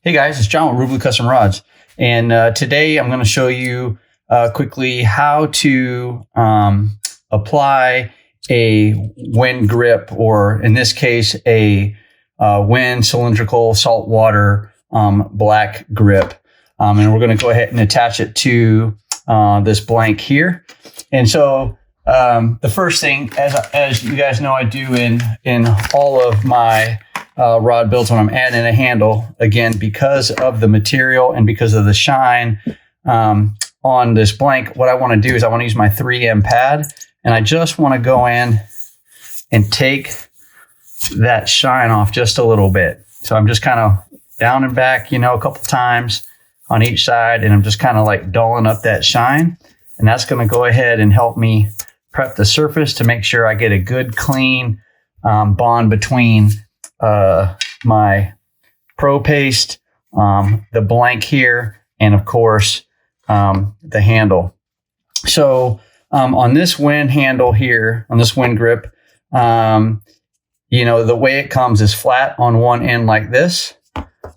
Hey guys, it's John with ReelBlue Custom Rods, and today I'm going to show you quickly how to apply a Winn grip, or in this case, a Winn cylindrical saltwater black grip. And we're going to go ahead and attach it to this blank here. And so the first thing, as you guys know, I do in all of my rod builds when I'm adding a handle, again, because of the material and because of the shine on this blank, what I want to do is I want to use my 3M pad, and I just want to go in and take that shine off just a little bit. So I'm just kind of down and back, a couple times on each side, and I'm just kind of like dulling up that shine, and that's going to go ahead and help me prep the surface to make sure I get a good clean bond between my pro paste, the blank here, and of course the handle. So on this Winn handle here, on this Winn grip, the way it comes is flat on one end like this,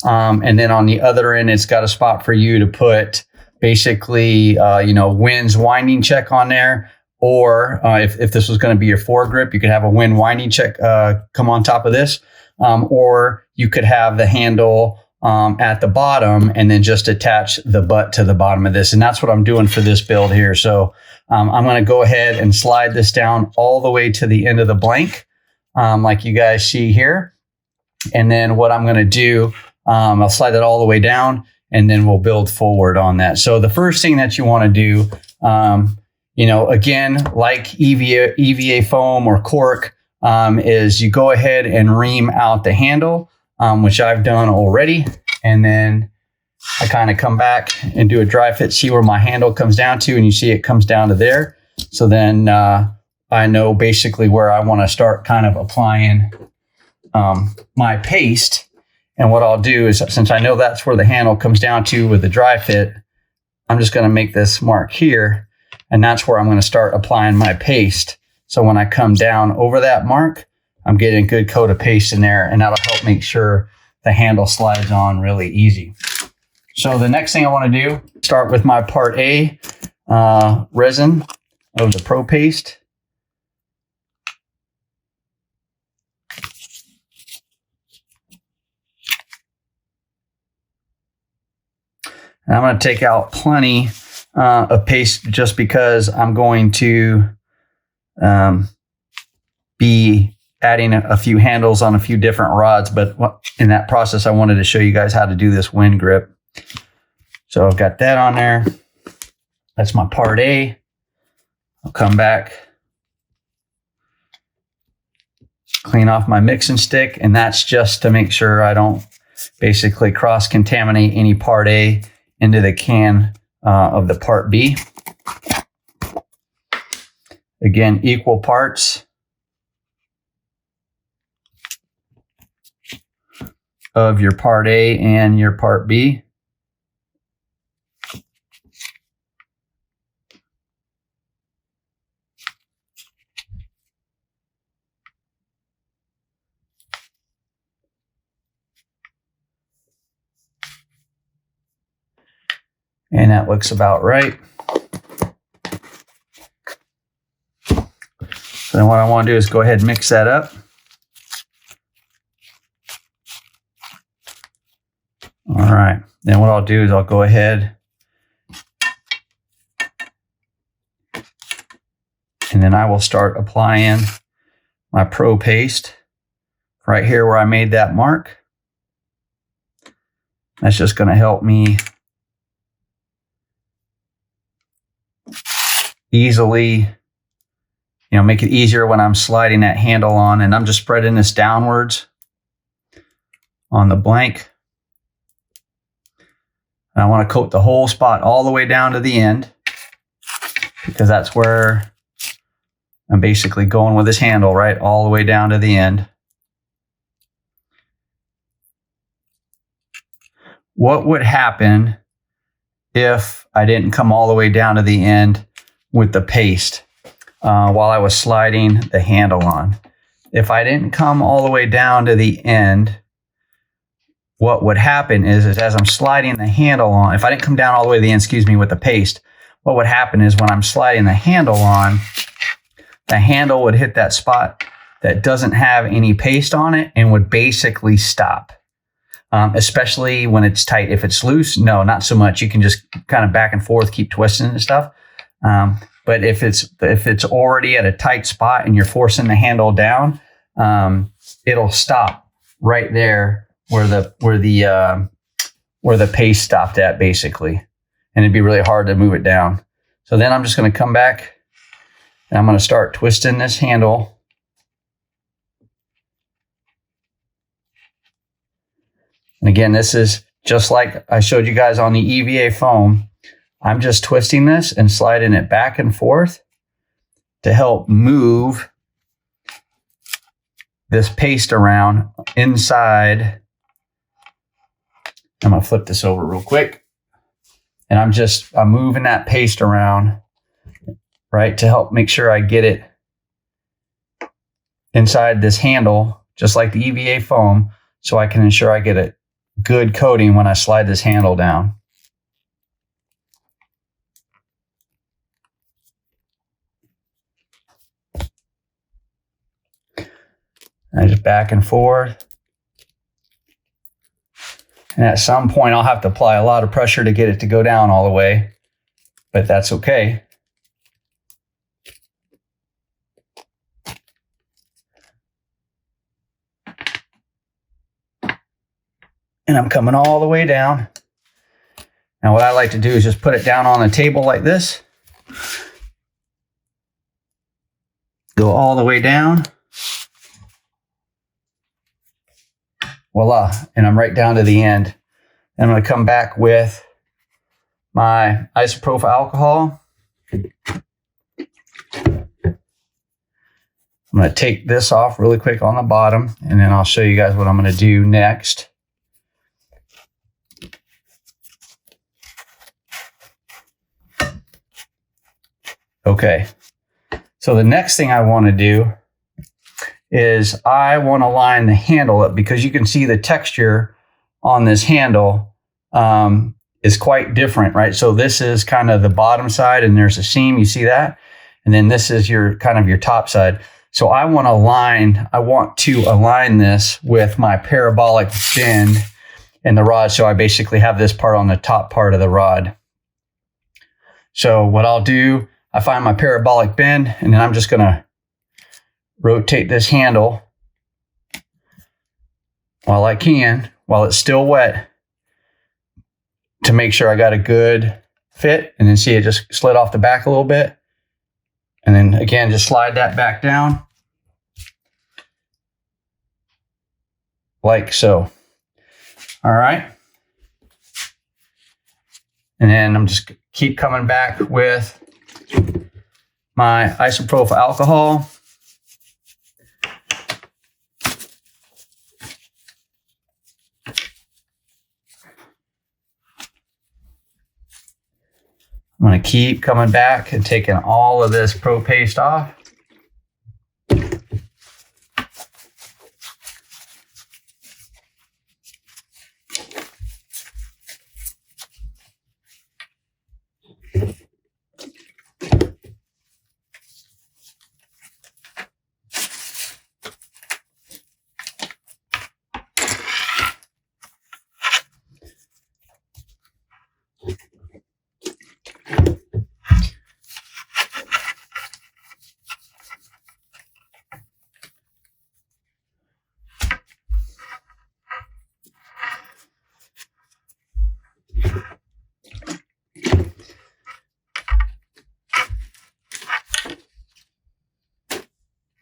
and then on the other end it's got a spot for you to put basically Winn's winding check on there. Or if this was going to be your foregrip, you could have a Winn winding check come on top of this. Or you could have the handle at the bottom and then just attach the butt to the bottom of this. And that's what I'm doing for this build here. So I'm going to go ahead and slide this down all the way to the end of the blank, like you guys see here. And then what I'm going to do, I'll slide that all the way down, and then we'll build forward on that. So the first thing that you want to do, again, like EVA foam or cork, is you go ahead and ream out the handle, which I've done already. And then I kind of come back and do a dry fit, see where my handle comes down to, and you see it comes down to there. So then I know basically where I want to start kind of applying my paste. And what I'll do is, since I know that's where the handle comes down to with the dry fit, I'm just going to make this mark here. And that's where I'm going to start applying my paste. So when I come down over that mark, I'm getting a good coat of paste in there, and that'll help make sure the handle slides on really easy. So the next thing I want to do, start with my part A resin of the Pro Paste. And I'm going to take out plenty of paste just because I'm going to be adding a few handles on a few different rods, but in that process, I wanted to show you guys how to do this Winn grip. So I've got that on there. That's my part A. I'll come back, clean off my mixing stick, and that's just to make sure I don't basically cross-contaminate any part A into the can of the part B. Again, equal parts of your part A and your part B. And that looks about right. So then what I want to do is go ahead and mix that up. All right. Then what I'll do is I'll go ahead and then I will start applying my Pro Paste right here where I made that mark. That's just going to help me easily, make it easier when I'm sliding that handle on. And I'm just spreading this downwards on the blank. And I want to coat the whole spot all the way down to the end, because that's where I'm basically going with this handle, right? All the way down to the end. What would happen if I didn't come all the way down to the end with the paste while I was sliding the handle on? If I didn't come all the way down to the end what would happen is as I'm sliding the handle on, if I didn't come down all the way to the end, excuse me, with the paste, what would happen is when I'm sliding the handle on, the handle would hit that spot that doesn't have any paste on it and would basically stop. Especially when it's tight. If it's loose, no, not so much. You can just kind of back and forth, keep twisting and stuff. But if it's already at a tight spot and you're forcing the handle down, it'll stop right there where the paste stopped at, basically, and it'd be really hard to move it down. So then I'm just going to come back and I'm going to start twisting this handle. And again, this is just like I showed you guys on the EVA foam. I'm just twisting this and sliding it back and forth to help move this paste around inside. I'm going to flip this over real quick. And I'm moving that paste around, right, to help make sure I get it inside this handle, just like the EVA foam, so I can ensure I get it good coating when I slide this handle down. And just back and forth. And at some point I'll have to apply a lot of pressure to get it to go down all the way, but that's okay. And I'm coming all the way down. Now what I like to do is just put it down on the table like this. Go all the way down. Voila. And I'm right down to the end. And I'm going to come back with my isopropyl alcohol. I'm going to take this off really quick on the bottom, and then I'll show you guys what I'm going to do next. Okay, so the next thing I want to do is I want to line the handle up, because you can see the texture on this handle is quite different, right? So this is kind of the bottom side, and there's a seam, you see that? And then this is your kind of your top side. So I want to align this with my parabolic bend in the rod. So I basically have this part on the top part of the rod. So what I'll do, I find my parabolic bend, and then I'm just going to rotate this handle while I can, while it's still wet, to make sure I got a good fit. And then see, it just slid off the back a little bit. And then again, just slide that back down like so. All right. And then I'm just keep coming back with my isopropyl alcohol. I'm going to keep coming back and taking all of this pro paste off.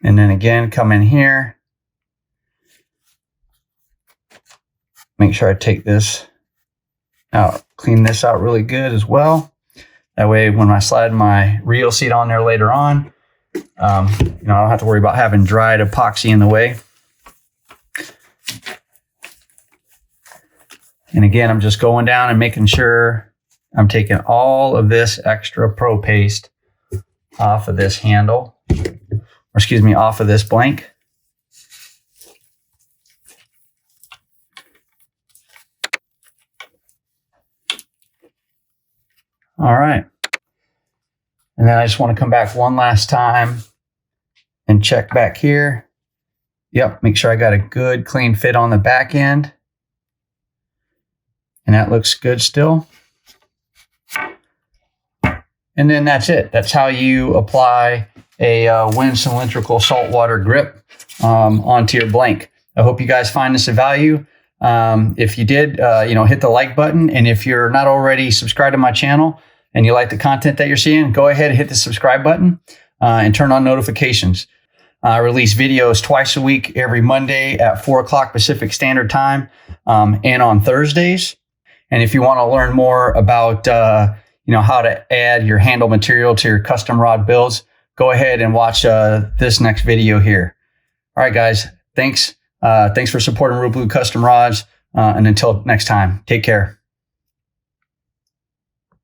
And then again, come in here. Make sure I take this out, clean this out really good as well. That way, when I slide my reel seat on there later on, I don't have to worry about having dried epoxy in the way. And again, I'm just going down and making sure I'm taking all of this extra pro paste off of this handle, or excuse me, off of this blank. All right. And then I just want to come back one last time and check back here. Yep, make sure I got a good clean fit on the back end. And that looks good still. And then that's it. That's how you apply a Winn cylindrical saltwater grip onto your blank. I hope you guys find this of value. If you did, hit the like button. And if you're not already subscribed to my channel and you like the content that you're seeing, go ahead and hit the subscribe button and turn on notifications. I release videos twice a week, every Monday at 4 o'clock Pacific Standard Time and on Thursdays. And if you want to learn more about how to add your handle material to your custom rod builds, go ahead and watch this next video here. All right, guys. Thanks. Thanks for supporting ReelBlue Custom Rods. And until next time, take care.